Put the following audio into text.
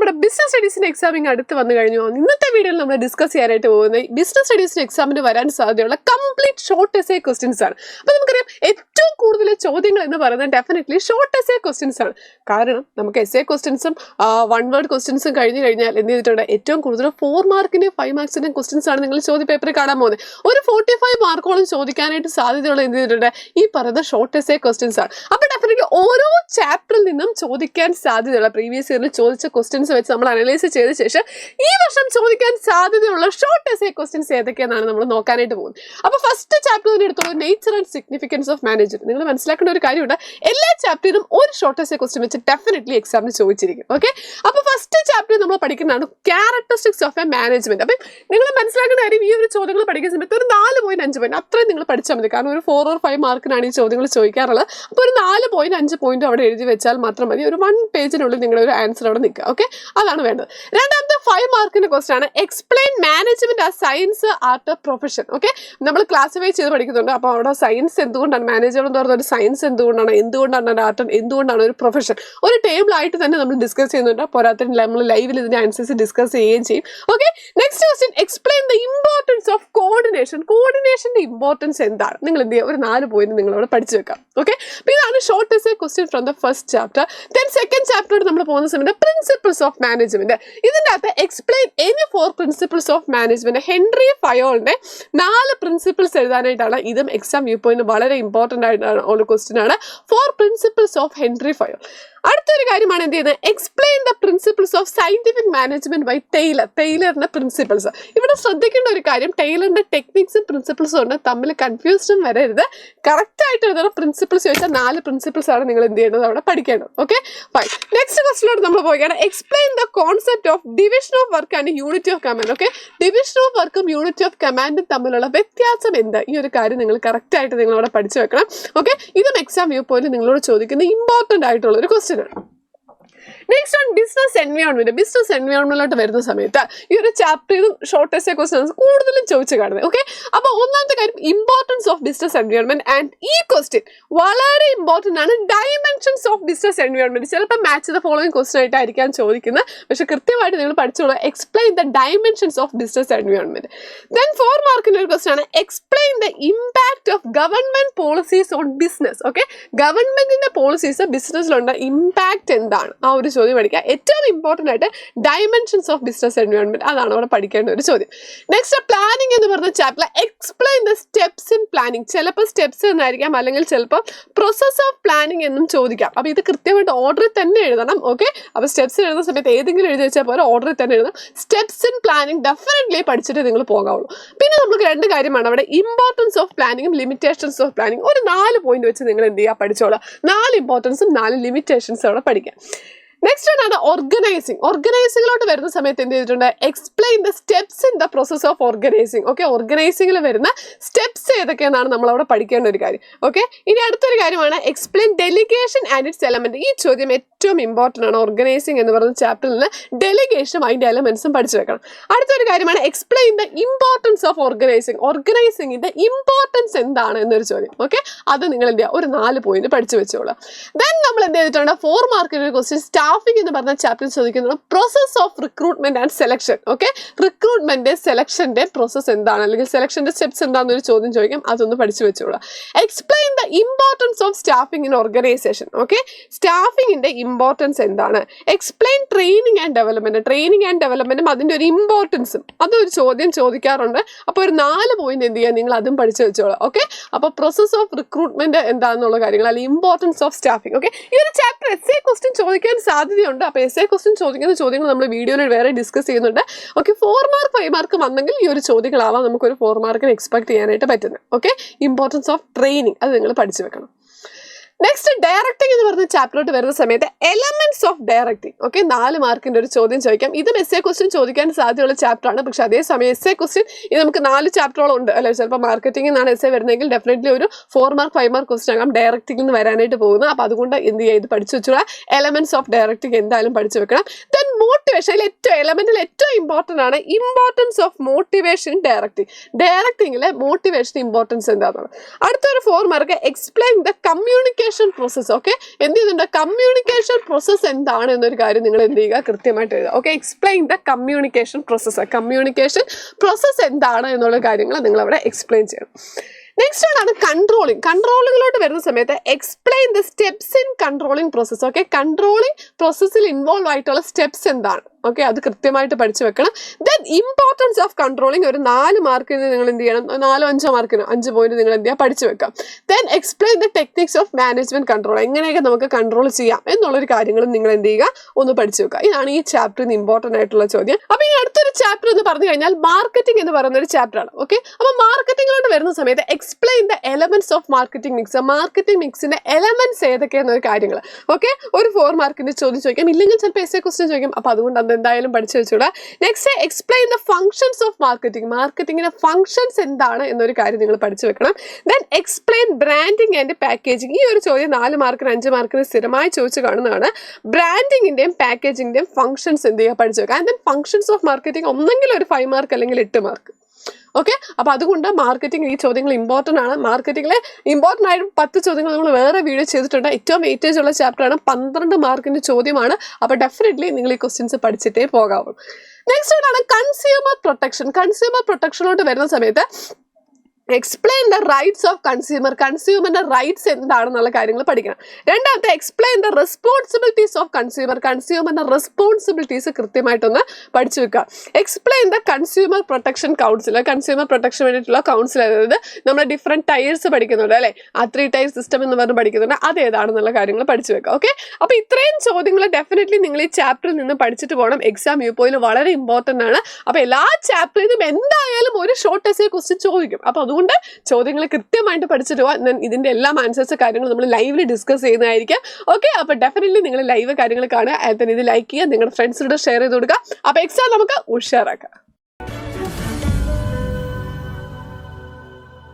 നമ്മുടെ business സ്റ്റഡീസിന്റെ examining അടുത്ത് വന്നു കഴിഞ്ഞു. ഇന്നത്തെ വീഡിയോയിൽ നമ്മൾ ഡിസ്കസ് ചെയ്യാനായിട്ട് പോകുന്നത് ബിസിനസ് സ്റ്റഡീസിന്റെ എക്സാമിന് വരാൻ സാധ്യതയുള്ള കംപ്ലീറ്റ് ഷോർട്ട് എസ്സേ ക്വസ്റ്റ്യൻസ് ആണ്. അപ്പോൾ നമുക്കറിയാം ഏറ്റവും കൂടുതൽ ചോദ്യങ്ങൾ എന്ന് പറയുന്നത് ഡെഫിനറ്റ്ലി ഷോർട്ട് എസ്സേ ക്വസ്റ്റ്യൻസ് ആണ്. കാരണം നമുക്ക് എസ്സേ ക്വസ്റ്റ്യൻസും 1 വേർഡ് ക്വസ്റ്റ്യൻസും കഴിഞ്ഞ് കഴിഞ്ഞാൽ എന്ത് ചെയ്തിട്ടുണ്ട്, ഏറ്റവും കൂടുതൽ 4 മാർക്കിന്റെ 5 മാർക്സിന്റെ ക്വസ്റ്റ്യൻസ് ആണ് നിങ്ങൾ ചോദ്യ പേപ്പറിൽ കാണാൻ പോകുന്നത്. ഒരു 45 മാർക്കോളം ചോദിക്കാനായിട്ട് സാധ്യതയുള്ള എന്ത് ചെയ്തിട്ടുണ്ട്, ഈ പറയുന്ന ഷോർട്ട് എസ്സേ ക്വസ്റ്റ്യൻസ് ആണ്. അപ്പോൾ ഡെഫിനറ്റ്ലി ഓരോ ചാപ്റ്ററിൽ നിന്നും ചോദിക്കാൻ സാധ്യതയുള്ള പ്രീവിയസ് ഇയറിൽ ചോദിച്ച ക്വസ്റ്റ്യൻസ് വെച്ച് നമ്മൾ അനലൈസ് ചെയ്ത ശേഷം ഈ വർഷം ചോദിക്കാൻ സാധ്യതയുള്ള ഷോർട്ട് എസ്സേ ക്വസ്റ്റ്യൻസ് ഏതൊക്കെയാണെന്നാണ് നമ്മൾ നോക്കാനായിട്ട് പോകുന്നത്. അപ്പോൾ ഫസ്റ്റ് ചാപ്റ്റർ തന്നെ എടുത്തോളൂ, nature and significance of management. നിങ്ങൾ മനസ്സിലാക്കേണ്ട ഒരു കാര്യമുണ്ട്, എല്ലാ ചാപ്റ്ററിനും ഒരു ഷോർട്ട് എസ്സേ ക്വസ്റ്റ്യൻ വെച്ച് ഡെഫിനറ്റ്ലി എക്സാമിന് ചോദിച്ചിരിക്കും. ഓക്കെ, അപ്പോൾ ഫസ്റ്റ് ചാപ്റ്റർ നമ്മൾ പഠിക്കുന്നതാണ് ക്യാരക്ടറിസ്റ്റിക്സ് ഓഫ് എ മാനേജ്മെന്റ്. അപ്പം നിങ്ങൾ മനസ്സിലാക്കേണ്ട കാര്യം, ഈ ഒരു ചോദ്യങ്ങൾ പഠിക്കുന്ന സമയത്ത് ഒരു 4 പോയിന്റ് 5 പോയിന്റ് അത്രയും നിങ്ങൾ പഠിച്ചാൽ മതി. കാരണം ഒരു 4 or 5 മാർക്കിനാണ് ഈ ചോദ്യങ്ങൾ ചോദിക്കാറുള്ളത്. അപ്പോൾ ഒരു 4 പോയിന്റ് 5 പോയിന്റ് അവിടെ എഴുതി വെച്ചാൽ മാത്രം മതി. ഒരു 1 പേജിനുള്ളിൽ നിങ്ങളുടെ ഒരു ആൻസർ അവിടെ നിൽക്കുക. ഓക്കെ, അതാണ് വേണ്ടത്. രണ്ടാമത്തെ 5 മാർക്കിന്റെ ക്വസ്റ്റ്യൻ ആണ് എക്സ്പ്ലെയിൻ മാനേജ്മെന്റ് ആ സയൻസ് ആർട്ട് പ്രൊഫഷൻ. ഓക്കെ, നമ്മൾ ക്ലാസിഫൈ ചെയ്ത് പഠിക്കുന്നുണ്ട്. അപ്പോൾ അവിടെ സയൻസ് എന്തുകൊണ്ടാണ്, മാനേജ്മെന്റ് എന്ന് പറയുന്നത് ഒരു സയൻസ് എന്തുകൊണ്ടാണ് ഒരു ആർട്ട് എന്തുകൊണ്ടാണ് ഒരു പ്രൊഫഷൻ, ഒരു ടേബിളായിട്ട് തന്നെ നമ്മൾ ഡിസ്കസ് ചെയ്യുന്നുണ്ട്. പോരാത്ത നമ്മൾ ലൈവിൽ ഇതിന്റെ ആൻസേഴ്സ് ഡിസ്കസ് ചെയ്യുകയും ചെയ്യും. Okay, next question explain the importance of coordination. കോർഡിനേഷന്റെ ഇമ്പോർട്ടൻസ് എന്താണ്, നിങ്ങൾ എന്ത് ചെയ്യുക, ഒരു 4 പോയിന്റ് നിങ്ങളവിടെ പഠിച്ചു വെക്കാം. ഓക്കെ, അപ്പോൾ ഇതാണ് short essay question from the first chapter. Then second ചാപ്റ്ററോട് നമ്മൾ പോകുന്ന സമയത്ത് പ്രിൻസിപ്പിൾസ് ഓഫ് മാനേജ്മെന്റ്. ഇതിൻ്റെ അകത്ത് explain any 4 principles of management. Henry ഫയോളിന്റെ 4 പ്രിൻസിപ്പിൾസ് എഴുതാനായിട്ടാണ്. ഇതും എക്സാം വ്യൂ പോയിന്റ് വളരെ ഇമ്പോർട്ടന്റ് ആയിട്ടാണ് ഒരു ക്വസ്റ്റ്യൻ ആണ്. 4 പ്രിൻസിപ്പിൾസ് ഓഫ് ഹെൻറി ഫയോൾ. അടുത്തൊരു കാര്യമാണ് എന്ത് ചെയ്യുന്നത്, explain the principles of scientific management by Taylor. ടൈലറിന്റെ പ്രിൻസിപ്പിൾസ്. ഇവിടെ ശ്രദ്ധിക്കേണ്ട ഒരു കാര്യം, ടൈലറിന്റെ ടെക്നിക്സും പ്രിൻസിപ്പിൾസും ഉണ്ട്, തമ്മിൽ കൺഫ്യൂഷനും വരരുത്. കറക്റ്റ് ആയിട്ട് എഴുതുന്ന പ്രിൻസിപ്പിൾസ് ചോദിച്ചാൽ 4 പ്രിൻസിപ്പിൾസ് ആണ് നിങ്ങൾ എന്ത് ചെയ്യേണ്ടത്, അവിടെ പഠിക്കേണ്ടത്. Okay, fine. നെക്സ്റ്റ് ക്വസ്റ്റിനോട് നമ്മൾ പോവുകയാണ്, explain the concept of division of work and unity of command. Okay, division of വർക്കും യൂണിറ്റി ഓഫ് കമാൻഡും തമ്മിലുള്ള വ്യത്യാസം എന്താ, ഈ ഒരു കാര്യം നിങ്ങൾ കറക്റ്റ് ആയിട്ട് നിങ്ങൾ അവിടെ പഠിച്ചു വെക്കണം. ഓക്കെ, ഇതും എക്സാം വ്യൂ പോയിന്റ് നിങ്ങളോട് ചോദിക്കുന്ന ഇമ്പോർട്ടന്റ് ആയിട്ടുള്ള ഒരു ക്വസ്റ്റ്യൻ ആണ്. Next on business environment. Business എൻവയോൺമെന്റിലോട്ട് വരുന്ന സമയത്ത് ഈ ഒരു ചാപ്റ്ററിലും ഷോർട്ട് എസ്സേ ക്വസ്റ്റ്യൻസ് കൂടുതലും ചോദിച്ചു കാണുന്നത്. ഓക്കെ, അപ്പോൾ ഒന്നാമത്തെ കാര്യം importance of business environment. And ഈ ക്വസ്റ്റ്യൻ വളരെ ഇമ്പോർട്ടന്റ് ആണ്, ഡയമെൻഷൻസ് ഓഫ് ബിസിനസ് എൻവയോൺമെന്റ്. ചിലപ്പോൾ മാച്ച് ദ ഫോളോയിങ് ക്വസ്റ്റ്യൻ ആയിട്ടായിരിക്കാം ചോദിക്കുന്നത്, പക്ഷെ കൃത്യമായിട്ട് നിങ്ങൾ പഠിച്ചോളൂ. Explain the dimensions of business environment. Then 4 മാർക്കിന്റെ ഒരു ക്വസ്റ്റ്യൻ ആണ് explain the impact of government policies on business. Okay, ഗവൺമെന്റിന്റെ പോളിസീസ് ബിസിനസ്സിലുണ്ട് ഇമ്പാക്ട് എന്താണ്, ആ ഒരു ചോദ്യം പഠിക്കുക. ഏറ്റവും ഇമ്പോർട്ടന്റ് ആയിട്ട് ഡയമെൻഷൻസ് ഓഫ് ബിസിനസ് എൻവയോൺമെന്റ്, അതാണ് അവിടെ പഠിക്കേണ്ട ഒരു ചോദ്യം. നെക്സ്റ്റ് പ്ലാനിംഗ് എന്ന് പറഞ്ഞ chapter explain the steps in planning. ചിലപ്പോൾ സ്റ്റെപ്സ് എന്നായിരിക്കാം, അല്ലെങ്കിൽ ചിലപ്പോൾ പ്രോസസ് ഓഫ് പ്ലാനിംഗ് എന്നും ചോദിക്കാം. അപ്പോൾ ഇത് കൃത്യമായിട്ട് ഓർഡറിൽ തന്നെ എഴുതണം. ഓക്കെ, അപ്പോൾ സ്റ്റെപ്സ് എഴുതുന്ന സമയത്ത് ഏതെങ്കിലും എഴുതി വെച്ചാൽ പോലെ ഓർഡറിൽ തന്നെ എഴുതണം. സ്റ്റെപ്സ് ഇൻ പ്ലാനിംഗ് ഡെഫിനറ്റ്ലി പഠിച്ചിട്ട് നിങ്ങൾ പോകാവുള്ളൂ. പിന്നെ നമുക്ക് 2 കാര്യമാണ് അവിടെ, ഇമ്പോർട്ടൻസ് ഓഫ് പ്ലാനിങ്ങും ലിമിറ്റേഷൻസ് ഓഫ് പ്ലാനിങ്. ഒരു 4 പോയിന്റ് വെച്ച് നിങ്ങൾ എന്ത് ചെയ്യുക, പഠിച്ചോളാം. 4 ഇമ്പോർട്ടൻസും 4 ലിമിറ്റേഷൻസും അവിടെ പഠിക്കാം. നെക്സ്റ്റ് ആണ് ഓർഗനൈസിങ്. ഓർഗനൈസിങ്ങിലോട്ട് വരുന്ന സമയത്ത് എന്ത് ചെയ്തിട്ടുണ്ട്, explain the steps in the process of organising. Okay, ഓർഗനൈസിങ്ങിൽ വരുന്ന സ്റ്റെപ്സ് ഏതൊക്കെയെന്നാണ് നമ്മൾ അവിടെ പഠിക്കേണ്ട ഒരു കാര്യം. ഓക്കെ, ഇനി അടുത്തൊരു കാര്യമാണ് explain delegation and it's element. ഈ ചോദ്യം ഏറ്റവും ഇമ്പോർട്ടൻ്റ് ആണ്. ഓർഗനൈസിങ് എന്ന് പറയുന്ന ചാപ്റ്ററിൽ നിന്ന് ഡെലിഗേഷനും അതിൻ്റെ എലമെന്റ്സും പഠിച്ചു വെക്കണം. അടുത്തൊരു കാര്യമാണ് explain the importance of organising. ഓർഗനൈസിങ്ങിന്റെ ഇമ്പോർട്ടൻസ് എന്താണ് എന്നൊരു ചോദ്യം. ഓക്കെ, അത് നിങ്ങൾ എന്ത് ചെയ്യുക, ഒരു 4 പോയിന്റ് പഠിച്ചു വെച്ചോളാം. ദെൻ നമ്മൾ എന്ത് ചെയ്തിട്ടുണ്ട്, 4 മാർക്കിന്റെ ഒരു ക്വസ്റ്റ്യൻ സ്റ്റാഫിംഗ് എന്ന് പറഞ്ഞ ചാപ്റ്റർ ചോദിക്കുന്നത് process of recruitment and selection. Okay, recruitment സെലക്ഷന്റെ പ്രോസസ് എന്താണ്, അല്ലെങ്കിൽ സെലക്ഷന്റെ സ്റ്റെപ്സ് എന്താണെന്നൊരു ചോദ്യം ചോദിക്കാം, അതൊന്ന് പഠിച്ചു വെച്ചോളാം. Explain the importance of staffing in organisation. Okay, സ്റ്റാഫിംഗിന്റെ ഇമ്പോർട്ടൻസ് എന്താണ്. Explain training and development. Training and ഡെവലപ്മെന്റും അതിന്റെ ഒരു ഇമ്പോർട്ടൻസും അതൊരു ചോദ്യം ചോദിക്കാറുണ്ട്. അപ്പോൾ ഒരു 4 പോയിന്റ് എന്ത് ചെയ്യുക, നിങ്ങൾ അതും പഠിച്ചു വെച്ചോളാം. ഓക്കെ, അപ്പോൾ പ്രോസസ് ഓഫ് റിക്രൂട്ട്മെന്റ് എന്താണെന്നുള്ള കാര്യങ്ങൾ, അല്ലെങ്കിൽ ഇമ്പോർട്ടൻസ് ഓഫ് സ്റ്റാഫിംഗ്. ഓക്കെ, ഈ ഒരു ചാപ്റ്റർ എസ്സേ ക്വസ്റ്റ്യൻ ചോദിക്കാൻ സാധ്യതയുണ്ട്. അപ്പോൾ എസ്സേ ക്വസ്റ്റ്യൻ ചോദിക്കുന്ന ചോദ്യങ്ങൾ നമ്മൾ വീഡിയോയിൽ വേറെ ഡിസ്കസ് ചെയ്യുന്നുണ്ട്. ഓക്കെ, 4 മാർക്ക് 5 മാർക്ക് വന്നെങ്കിൽ ഈ ഒരു ചോദ്യങ്ങളാവാം നമുക്കൊരു 4 മാർക്കിന് എക്സ്പെക്ട് ചെയ്യാനായിട്ട് പറ്റുന്നത്. ഓക്കെ, ഇമ്പോർട്ടൻസ് ഓഫ് ട്രെയിനിങ് അത് നിങ്ങൾ പഠിച്ചു വെക്കണം. നെക്സ്റ്റ് ഡയറക്ടിംഗ് എന്ന് പറഞ്ഞ ചാപ്റ്ററിലോട്ട് വരുന്ന സമയത്ത് എലമെന്റ്സ് ഓഫ് ഡയറക്ടിംഗ്. ഓക്കെ, 4 മാർക്കിന്റെ ഒരു ചോദ്യം ചോദിക്കാം. ഇതും എസ്സേ ക്വസ്റ്റ്യൻ ചോദിക്കാൻ സാധ്യതയുള്ള ചാപ്റ്റർ ആണ്. പക്ഷെ അതേസമയം എസ്സേ ക്വസ്റ്റ്യൻ ഇത് നമുക്ക് 4 ചാപ്റ്ററോളം ഉണ്ട് അല്ലെ. ചിലപ്പോൾ മാർക്കറ്റിംഗ് എന്നാണ് എസ്സേ വരുന്നതെങ്കിൽ ഡെഫിനറ്റ്ലി ഒരു 4 മാർക്ക് 5 മാർക്ക് ക്വസ്റ്റ്യൻ ആകാം ഡയറക്ടിംഗിൽ നിന്ന് വരാനായിട്ട് പോകുന്നത്. അപ്പോൾ അതുകൊണ്ട് എന്ത് ചെയ്യുക, ഇത് പഠിച്ചു വെച്ചോളാം. എലമെന്റ്സ് ഓഫ് ഡയറക്ടിംഗ് എന്തായാലും പഠിച്ചു വെക്കണം. ദെൻ മോട്ടിവേഷൻ അതിൽ ഏറ്റവും എലമെന്റിൽ ഏറ്റവും ഇമ്പോർട്ടൻ്റ് ആണ് importance of motivation in directing. ഡയറക്ടിങ്ങിലെ മോട്ടിവേഷൻ ഇമ്പോർട്ടൻസ് എന്താണെന്ന്. അടുത്തൊരു 4 mark explain the communication process. Okay, എന്ത് ചെയ്യുന്നുണ്ട്, കമ്മ്യൂണിക്കേഷൻ പ്രോസസ് എന്താണ് എന്നൊരു കാര്യം നിങ്ങൾ എന്ത് ചെയ്യുക, കൃത്യമായിട്ട് എഴുതുക. Okay, explain the communication process. Communication process എന്താണ് എന്നുള്ള കാര്യങ്ങൾ നിങ്ങൾ അവിടെ എക്സ്പ്ലെയിൻ ചെയ്യണം. നെക്സ്റ്റ് ആണ് കൺട്രോളിങ്. കൺട്രോളിങ്ങിലോട്ട് വരുന്ന സമയത്ത് explain the steps in controlling process. Okay, controlling പ്രോസസ്സിൽ ഇൻവോൾവ് ആയിട്ടുള്ള സ്റ്റെപ്സ് എന്താണ്, ഓക്കെ, അത് കൃത്യമായിട്ട് പഠിച്ചു വെക്കണം. ദെൻ ഇമ്പോർട്ടൻസ് ഓഫ് കൺട്രോളിങ് ഒരു 4 മാർക്കിന് നിങ്ങൾ എന്ത് ചെയ്യണം, 4-5 മാർക്കിന് 5 പോയിന്റ് നിങ്ങൾ എന്ത് ചെയ്യുക, പഠിച്ചു വെക്കാം. Then explain the techniques of management control. എങ്ങനെയൊക്കെ നമുക്ക് കൺട്രോൾ ചെയ്യാം എന്നുള്ളൊരു കാര്യങ്ങളും നിങ്ങൾ എന്ത് ചെയ്യുക, ഒന്ന് പഠിച്ചു വെക്കുക. ഇതാണ് ഈ ചാപ്റ്ററിന് ഇമ്പോർട്ടൻ്റ് ആയിട്ടുള്ള ചോദ്യം. അപ്പൊ ഇനി അടുത്തൊരു ചാപ്റ്റർ എന്ന് പറഞ്ഞു കഴിഞ്ഞാൽ മാർക്കറ്റിംഗ് എന്ന് പറയുന്ന ഒരു ചാപ്റ്റർ ആണ്. ഓക്കെ, അപ്പൊ മാർക്കറ്റിംഗിലോട്ട് വരുന്ന സമയത്ത് explain the elements of marketing mix. Marketing മിക്സിന്റെ എലമെന്റ്സ് ഏതൊക്കെയാണെന്നൊരു കാര്യങ്ങൾ. ഓക്കെ, ഒരു 4 മാർക്കിന്റെ ചോദ്യം ചോദിക്കാം, ഇല്ലെങ്കിൽ ചിലപ്പോൾ എസ്സേ ക്വസ്റ്റ്യൻ ചോദിക്കും. അപ്പൊ അതുകൊണ്ട് അത് എന്തായാലും പഠിച്ചു വെച്ചൂടാ. Next explain the functions of marketing. മാർക്കറ്റിംഗിന്റെ ഫംഗ്ഷൻസ് എന്താണ് എന്നൊരു കാര്യം നിങ്ങൾ പഠിച്ചു വെക്കണം. Then explain branding and packaging. ഈ ഒരു ചോദ്യം 4 മാർക്കിന് 5 മാർക്കിന് സ്ഥിരമായി ചോദിച്ചു കാണുന്നതാണ്. ബ്രാൻഡിങ്ങിന്റെയും പാക്കേജിന്റെയും ഫംഗ്ഷൻസ് എന്ത് ചെയ്യുക, പഠിച്ചു വെക്കുക. And then functions of marketing ഒന്നെങ്കിൽ ഒരു 5 മാർക്ക് അല്ലെങ്കിൽ 8 മാർക്ക്. ഓക്കെ, അപ്പൊ അതുകൊണ്ട് മാർക്കറ്റിംഗ് ഈ ചോദ്യങ്ങൾ ഇമ്പോർട്ടൻ്റ് ആണ്. മാർക്കറ്റിംഗിലെ ഇമ്പോർട്ടൻ്റ് ആയിട്ട് 10 ചോദ്യങ്ങൾ നമ്മൾ വേറെ വീഡിയോ ചെയ്തിട്ടുണ്ട്. ഏറ്റവും വെയിറ്റേജ് ഉള്ള ചാപ്റ്ററാണ്, 12 മാർക്കിന്റെ ചോദ്യമാണ്. അപ്പൊ ഡെഫിനറ്റ്ലി നിങ്ങൾ ഈ ക്വസ്റ്റ്യൻസ് പഠിച്ചിട്ടേ പോകാവൂ. നെക്സ്റ്റ് ആണ് കൺസ്യൂമർ പ്രൊട്ടക്ഷൻ. കൺസ്യൂമർ പ്രൊട്ടക്ഷനിലോട്ട് വരുന്ന സമയത്ത് explain the rights of consumer. കൺസ്യൂമറിന്റെ റൈറ്റ്സ് എന്താണെന്നുള്ള കാര്യങ്ങൾ പഠിക്കണം. രണ്ടാമത്തെ explain the responsibilities of consumer. കൺസ്യൂമറിന്റെ റെസ്പോൺസിബിലിറ്റീസ് കൃത്യമായിട്ടൊന്ന് പഠിച്ചു വെക്കുക. Explain the consumer protection council. Consumer protection വേണ്ടിയിട്ടുള്ള കൗൺസിൽ, അതായത് നമ്മൾ ഡിഫറെന്റ് ടയേഴ്സ് പഠിക്കുന്നുണ്ട് അല്ലേ, ആ 3 ടയർ സിസ്റ്റം എന്ന് പറഞ്ഞ് പഠിക്കുന്നുണ്ട്, അത് ഏതാണെന്നുള്ള കാര്യങ്ങൾ പഠിച്ചു വെക്കുക. ഓക്കെ, അപ്പൊ ഇത്രയും ചോദ്യങ്ങൾ ഡെഫിനറ്റ്ലി നിങ്ങൾ ഈ ചാപ്റ്ററിൽ നിന്ന് പഠിച്ചിട്ട് പോകണം. എക്സാം വ്യൂപോയിൽ വളരെ ഇമ്പോർട്ടൻ്റ് ആണ്. അപ്പൊ എല്ലാ ചാപ്റ്ററിൽ നിന്നും എന്തായാലും ഒരു ഷോർട്ട് എസ്സേ ക്വസ്റ്റ്യൻ ചോദിക്കും. അപ്പൊ അതുകൊണ്ട് ചോദ്യങ്ങൾ കൃത്യമായിട്ട് പഠിച്ചിട്ട് പോകാം. ഇതിന്റെ എല്ലാം ആൻസേഴ്സ് കാര്യങ്ങൾ നമ്മൾ ലൈവിൽ ഡിസ്കസ് ചെയ്യുന്നതായിരിക്കും. ഓക്കെ, അപ്പൊ ഡെഫിനറ്റ്ലി നിങ്ങൾ ലൈവ് കാര്യങ്ങൾ കാണുക. അതിന് ഇത് ലൈക്ക് ചെയ്യുക, നിങ്ങളുടെ ഫ്രണ്ട്സിനോട് ഷെയർ ചെയ്ത് കൊടുക്കുക. അപ്പൊ എക്സാം നമുക്ക് ഉഷാറാക്കാം.